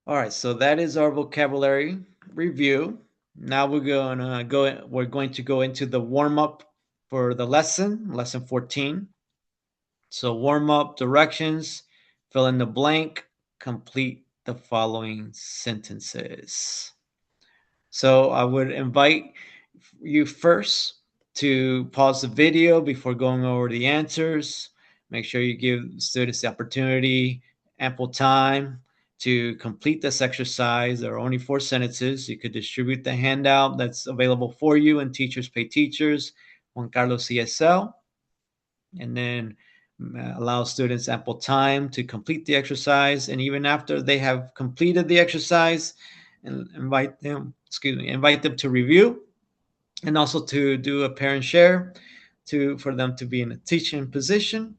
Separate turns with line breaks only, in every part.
All right, so that is our vocabulary review. Now we're going to go into the warm-up for the lesson 14. So warm-up directions, fill in the blank, complete the following sentences. So I would invite you first to pause the video before going over the answers. Make sure you give students the opportunity, ample time to complete this exercise. There are only 4 sentences. You could distribute the handout that's available for you in Teachers Pay Teachers, JuanCarlosESL, and then allow students ample time to complete the exercise. And even after they have completed the exercise, and invite them to review and also to do a parent share for them to be in a teaching position,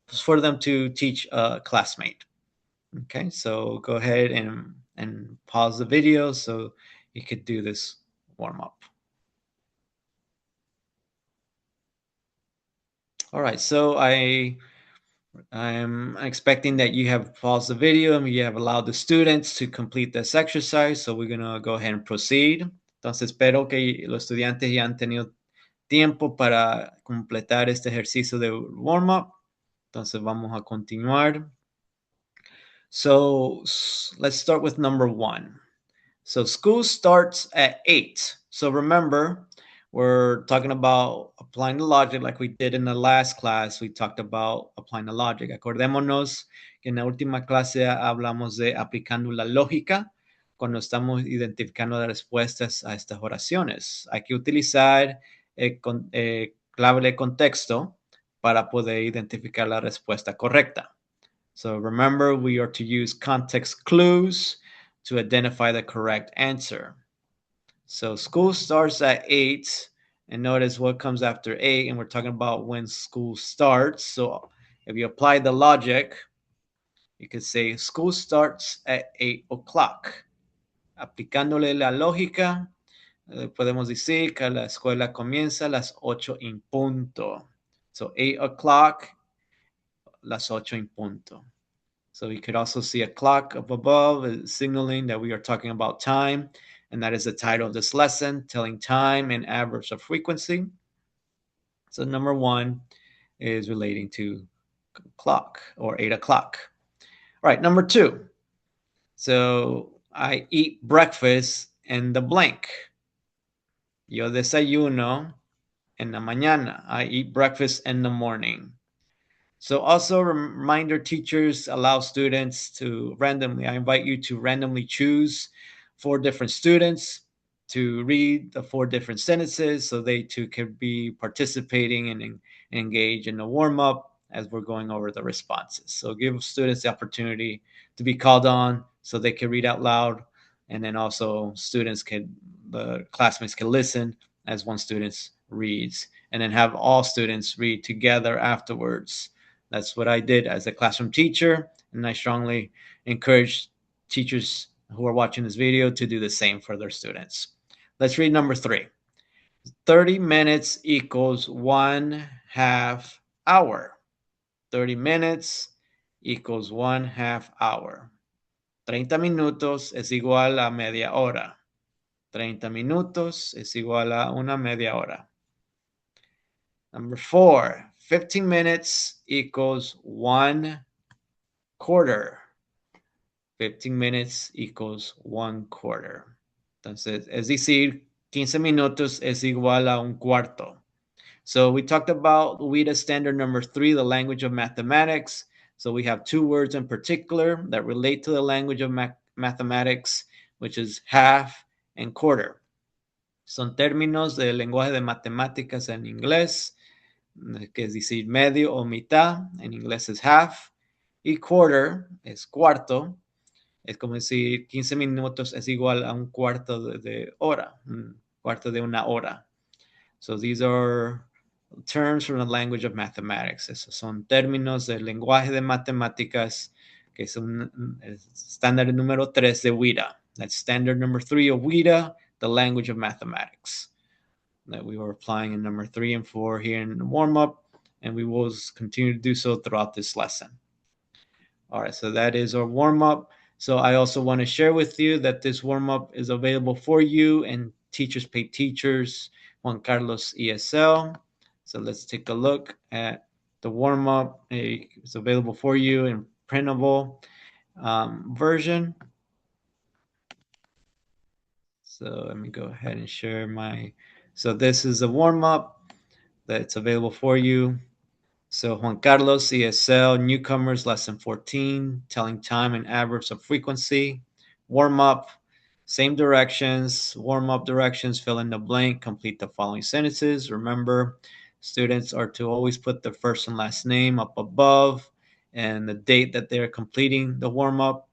for them to teach a classmate. Okay, so go ahead and pause the video so you could do this warm up. All right, so I'm expecting that you have paused the video and you have allowed the students to complete this exercise, so we're gonna go ahead and proceed. Entonces espero que los estudiantes ya han tenido tiempo para completar este ejercicio de warm-up. Entonces vamos a continuar. So let's start with number 1. So school starts at 8. So remember, we're talking about applying the logic like we did in the last class. We talked about applying the logic. Acordémonos que en la última clase hablamos de aplicando la lógica cuando estamos identificando las respuestas a estas oraciones. Hay que utilizar clave de contexto para poder identificar la respuesta correcta. So remember, we are to use context clues to identify the correct answer. So school starts at 8, and notice what comes after 8, and we're talking about when school starts. So if you apply the logic, you could say school starts at 8 o'clock. Aplicándole la lógica, podemos decir que la escuela comienza a las 8 en punto. So 8 o'clock, las 8 en punto. So you could also see a clock up above signaling that we are talking about time, and that is the title of this lesson, telling time and adverbs of frequency. So number 1 is relating to clock or 8 o'clock. All right, number 2. So I eat breakfast in the blank. Yo desayuno en la mañana. I eat breakfast in the morning. So also reminder, teachers allow students to randomly, I invite you to randomly choose 4 different students to read the 4 different sentences so they too can be participating and engage in the warm-up as we're going over the responses. So give students the opportunity to be called on so they can read out loud, and then also the classmates can listen as one student reads, and then have all students read together afterwards. That's what I did as a classroom teacher, and I strongly encourage teachers who are watching this video to do the same for their students. Let's read number 3. 30 minutes equals 1/2 hour. 30 minutes equals 1/2 hour. 30 minutos es igual a media hora. 30 minutos es igual a una media hora. Number 4. 15 minutes equals 1/4. 15 minutes equals 1/4. Entonces, es decir, 15 minutos es igual a 1/4. So we talked about WIDA standard number 3, the language of mathematics. So we have 2 words in particular that relate to the language of mathematics, which is half and quarter. Son términos del lenguaje de matemáticas en inglés, que es decir medio o mitad, en inglés es half, y quarter es cuarto, es como decir 15 minutos es igual a 1/4 de hora, 1/4 de una hora. So these are terms from the language of mathematics. Esos son términos del lenguaje de matemáticas, que es un estándar número 3 de WIDA. That's standard number 3 of WIDA, the language of mathematics, that we were applying in number 3 and 4 here in the warm-up, and we will continue to do so throughout this lesson. All right, so that is our warm-up. So I also want to share with you that this warm-up is available for you and Teachers Pay Teachers, Juan Carlos ESL. So let's take a look at the warm-up. It's available for you in printable version. So let me go ahead and share my, so this is a warm-up that's available for you. So Juan Carlos ESL, Newcomers, lesson 14, telling time and adverbs of frequency, warm-up, same directions, warm-up directions, fill in the blank, complete the following sentences. Remember, students are to always put their first and last name up above and the date that they're completing the warm-up.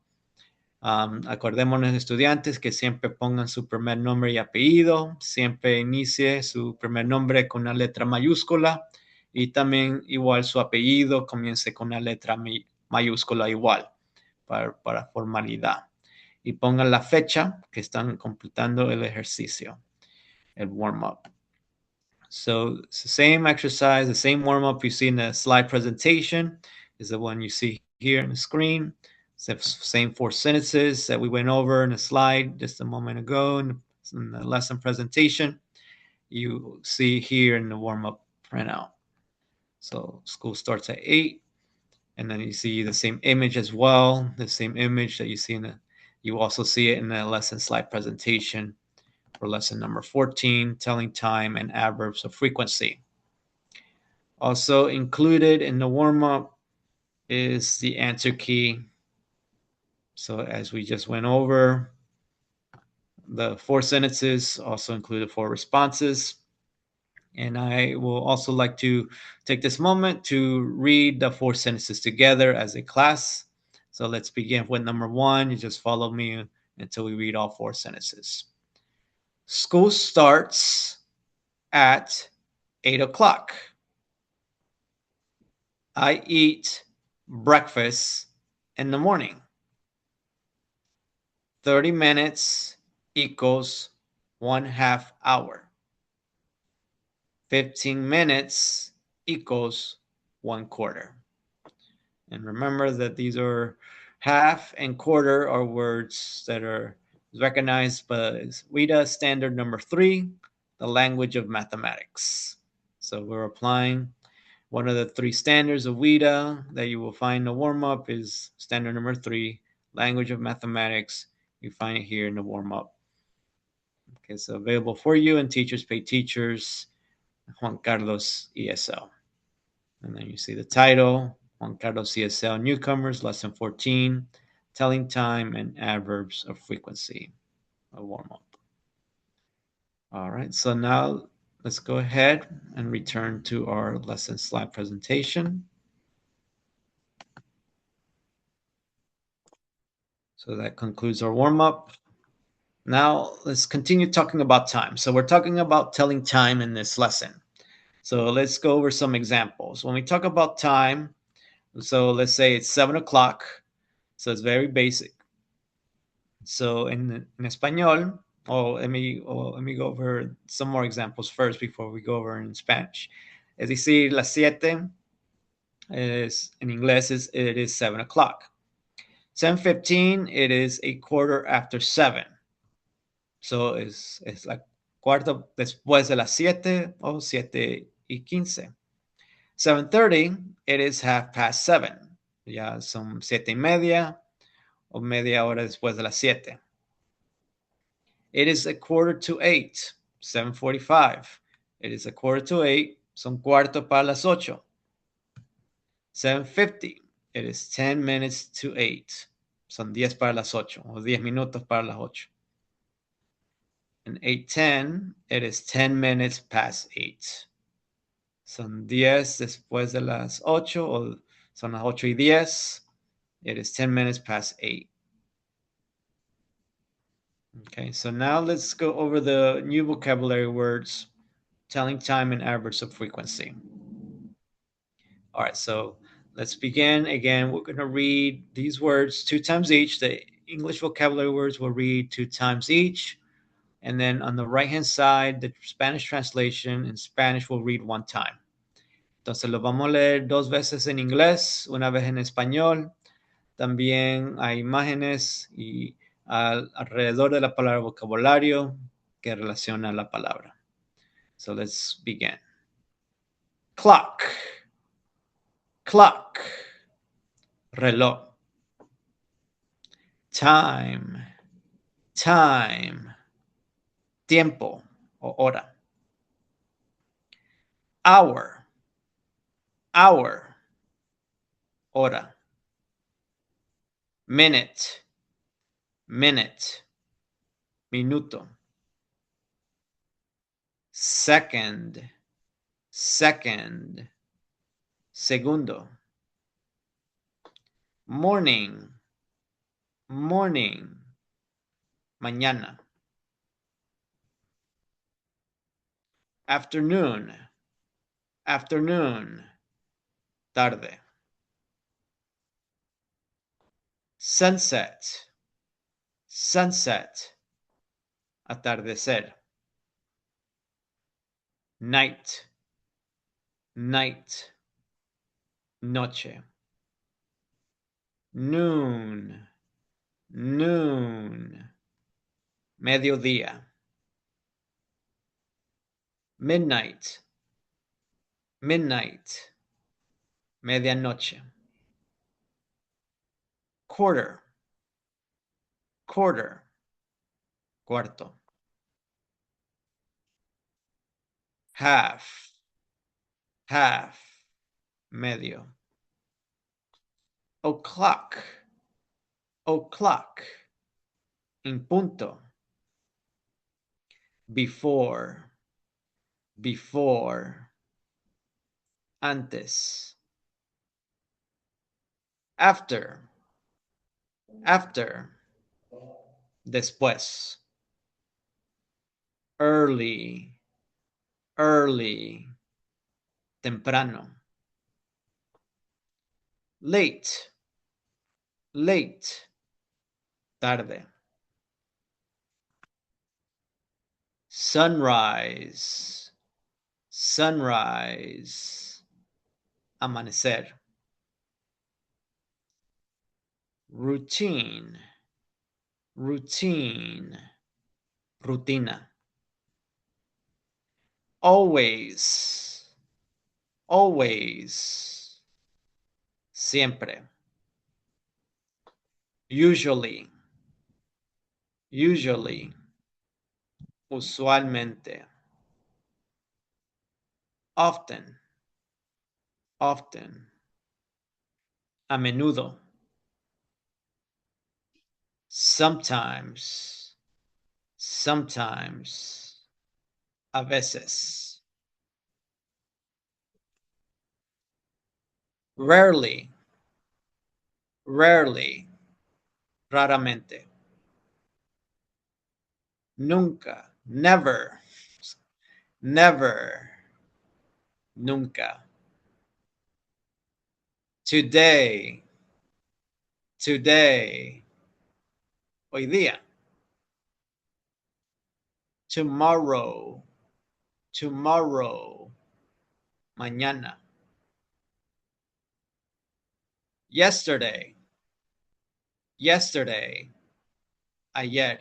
Acordémonos, estudiantes, que siempre pongan su primer nombre y apellido, siempre inicie su primer nombre con una letra mayúscula y también igual su apellido comience con una letra mayúscula igual para formalidad. Y pongan la fecha que están completando el ejercicio, el warm-up. So it's the same exercise, the same warm-up you see in the slide presentation is the one you see here on the screen. Same 4 sentences that we went over in the slide just a moment ago in the lesson presentation. You see here in the warm-up printout. So school starts at 8, and then you see the same image as well, the same image that you see in the, you also see it in the lesson slide presentation for lesson number 14, telling time and adverbs of frequency. Also included in the warm-up is the answer key. So as we just went over, the 4 sentences also included 4 responses. And I will also like to take this moment to read the 4 sentences together as a class. So let's begin with number 1. You just follow me until we read all 4 sentences. School starts at 8 o'clock. I eat breakfast in the morning. 30 minutes equals 1/2 hour. 15 minutes equals 1/4. And remember that these are half and quarter are words that are recognized by WIDA standard number 3, the language of mathematics. So we're applying one of the 3 standards of WIDA that you will find in the warm-up is standard number 3, language of mathematics. You find it here in the warm-up. Okay, so available for you and Teachers Pay Teachers, Juan Carlos ESL. And then you see the title, Juan Carlos ESL Newcomers, lesson 14, telling time and adverbs of frequency, a warm-up. All right, so now let's go ahead and return to our lesson slide presentation. So that concludes our warm-up. Now let's continue talking about time. So we're talking about telling time in this lesson. So let's go over some examples. When we talk about time, so let's say it's 7 o'clock. So it's very basic. So in español, let me go over some more examples first before we go over in Spanish. Es decir, las 7 is, in inglés, it is 7 o'clock. 7:15, it is a quarter after 7. So es like cuarto después de las 7 o 7:15. 7:30, it is 7:30. Ya son 7:30 o media hora después de las 7. It is 7:45. 7:45. It is 7:45. Son cuarto para las 8. 7:50. It is 10 minutes to 8. Son 10 para las 8 o 10 minutos para las 8. And 8:10, it is 10 minutes past 8. Son 10 después de las 8 o son las 8:10. It is 10 minutes past 8. Okay, so now let's go over the new vocabulary words, telling time and adverbs of frequency. All right, so let's begin. Again, we're going to read these words 2 times each. The English vocabulary words will read 2 times each. And then on the right-hand side, the Spanish translation in Spanish will read 1 time. Entonces lo vamos a leer 2 veces en inglés, una vez en español. También hay imágenes y alrededor de la palabra vocabulario que relaciona la palabra. So let's begin. Clock, clock, reloj. Time, time, tiempo o hora. Hour, hour, hora. Minute, minute, minuto. Second, second, segundo. Morning, morning, mañana. Afternoon, afternoon, tarde. Sunset, sunset, atardecer. Night, night, noche. Noon, noon, mediodía. Midnight, midnight, medianoche. Quarter, quarter, cuarto. Half, half, medio. O'clock, o'clock, en punto. Before, before, antes. After, after, después. Early, early, temprano. Late, late, tarde. Sunrise, sunrise, amanecer. Routine, routine, rutina. Always, always, siempre. Usually, usually, usualmente. Often, often. A menudo. Sometimes, sometimes. A veces. Rarely, rarely. Raramente. Nunca, never, never, nunca. Today, today, hoy día. Tomorrow, tomorrow, mañana. Yesterday, yesterday, ayer.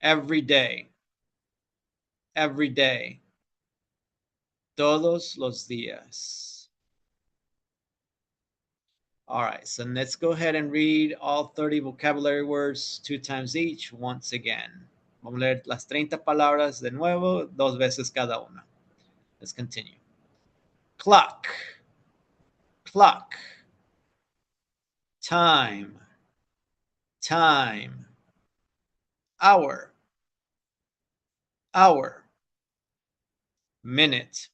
Every day, every day. Todos los días. All right, so let's go ahead and read all 30 vocabulary words 2 times each once again. Vamos a leer las 30 palabras de nuevo, 2 veces cada una. Let's continue. Clock, clock. Time, time. Hour, hour. Minute,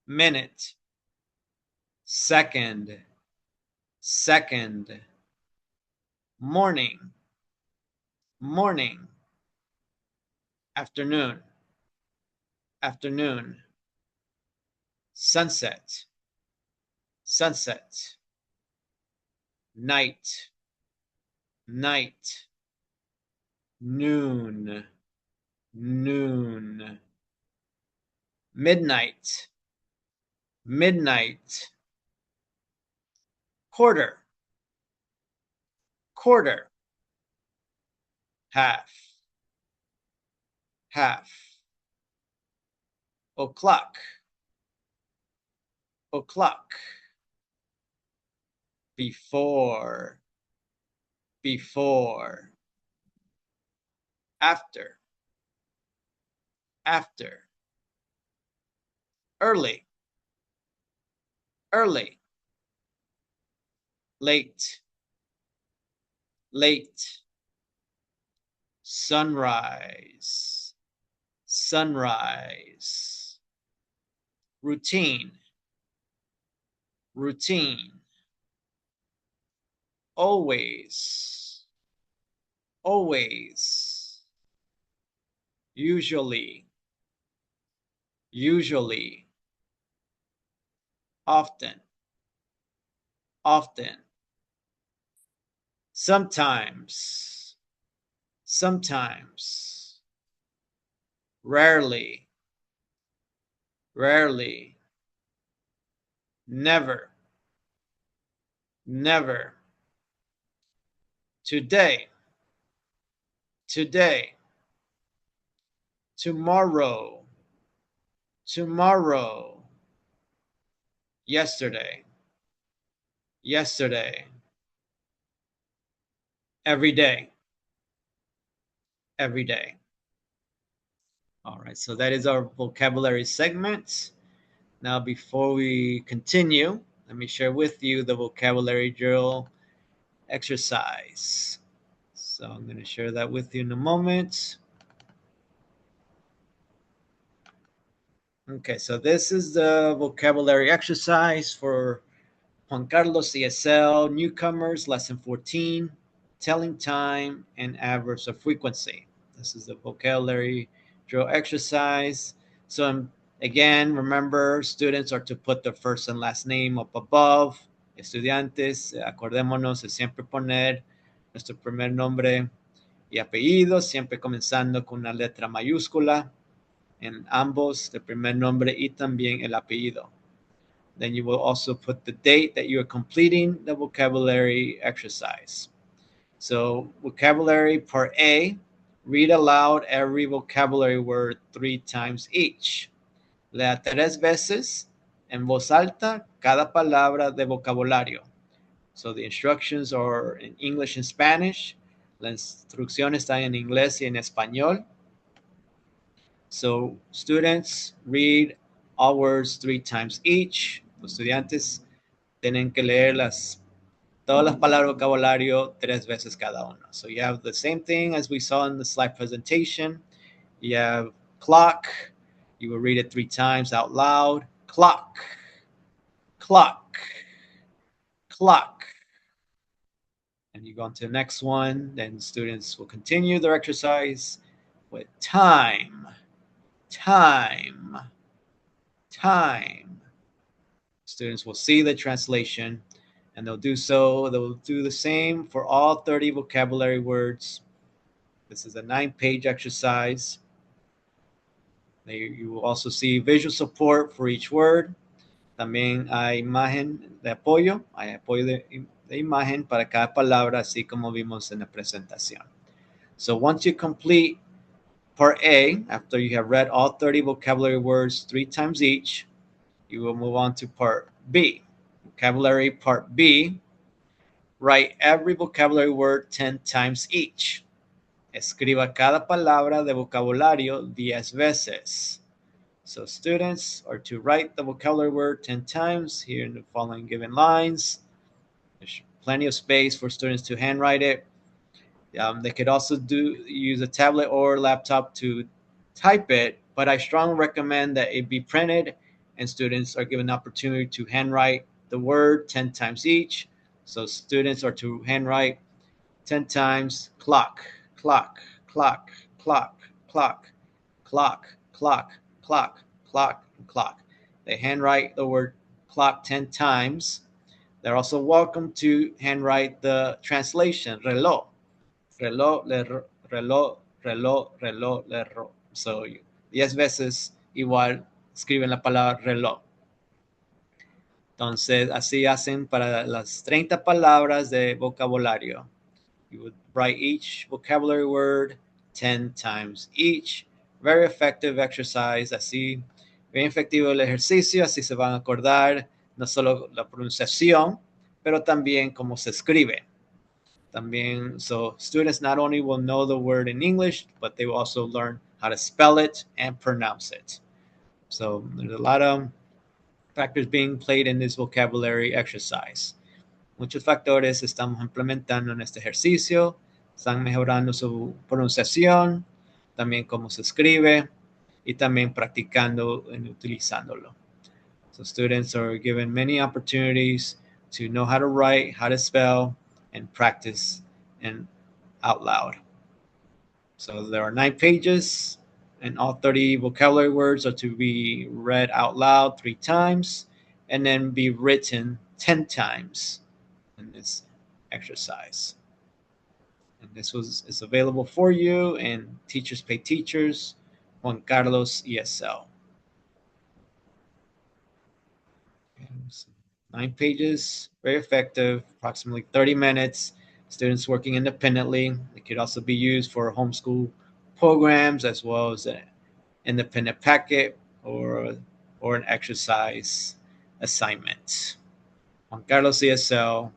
minute. Second, second. Morning, morning. Afternoon, afternoon. Sunset, sunset. Night, night. Noon, noon. Midnight, midnight. quarter, quarter, half, half, o'clock, o'clock, before, before, after, after, early, early, late, late, sunrise, sunrise, routine, routine, always, always, usually, usually, often, often, sometimes, sometimes, rarely, rarely, never, never, today, today, tomorrow, tomorrow, yesterday, yesterday, every day, every day. All right, so that is our vocabulary segment. Now, before we continue, let me share with you the vocabulary drill exercise. So I'm going to share that with you in a moment. Okay, so this is the vocabulary exercise for JuanCarlosESL Newcomers, lesson 14, telling time and adverbs of frequency. This is the vocabulary drill exercise. So again, remember, students are to put their first and last name up above. Estudiantes, acordémonos de siempre poner nuestro primer nombre y apellido, siempre comenzando con una letra mayúscula en ambos, el primer nombre y también el apellido. Then you will also put the date that you are completing the vocabulary exercise. So vocabulary part A, read aloud every vocabulary word 3 times each. Lea 3 veces en voz alta cada palabra de vocabulario. So the instructions are in English and Spanish. La instrucción está en inglés y en español. So students read all words 3 times each. Los estudiantes tienen que leer todas las palabras de vocabulario 3 veces cada uno. So you have the same thing as we saw in the slide presentation. You have clock. You will read it 3 times out loud. Clock, clock, clock. And you go on to the next one. Then students will continue their exercise with time, time, time. Students will see the translation and they'll do the same for all 30 vocabulary words. This is a 9-page exercise. You will also see visual support for each word. También hay imagen de apoyo. Hay apoyo de imagen para cada palabra, así como vimos en la presentación. So once you complete part A, after you have read all 30 vocabulary words 3 times each, you will move on to part B. Vocabulary part B, write every vocabulary word 10 times each. Escriba cada palabra de vocabulario 10 veces. So students are to write the vocabulary word 10 times here in the following given lines. There's plenty of space for students to handwrite it. They could also use a tablet or laptop to type it, but I strongly recommend that it be printed and students are given an opportunity to handwrite the word 10 times each. So students are to handwrite 10 times clock, clock, clock, clock, clock, clock, clock, clock, clock, clock. They handwrite the word clock 10 times. They're also welcome to handwrite the translation, reloj, reloj, reloj, reloj, reloj, reloj. So 10 veces igual escriben la palabra reloj. Entonces, así hacen para las 30 palabras de vocabulario. You would write each vocabulary word 10 times each. Very effective exercise. Así, bien efectivo el ejercicio. Así se van a acordar no solo la pronunciación, pero también cómo se escribe. También, so students not only will know the word in English, but they will also learn how to spell it and pronounce it. So there's a lot of factors being played in this vocabulary exercise. Muchos factores estamos implementando en este ejercicio, están mejorando su pronunciación, también cómo se escribe y también practicando en utilizándolo. So students are given many opportunities to know how to write, how to spell, and practice and out loud. So there are 9 pages, and all 30 vocabulary words are to be read out loud 3 times and then be written 10 times in this exercise. And this is available for you in Teachers Pay Teachers, JuanCarlosESL. 9 pages, very effective, approximately 30 minutes. Students working independently. It could also be used for homeschool programs as well as an independent packet or an exercise assignment. JuanCarlosESL,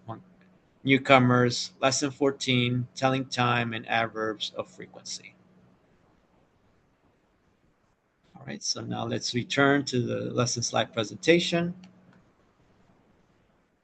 Newcomers, lesson 14, telling time and adverbs of frequency. All right, so now let's return to the lesson slide presentation.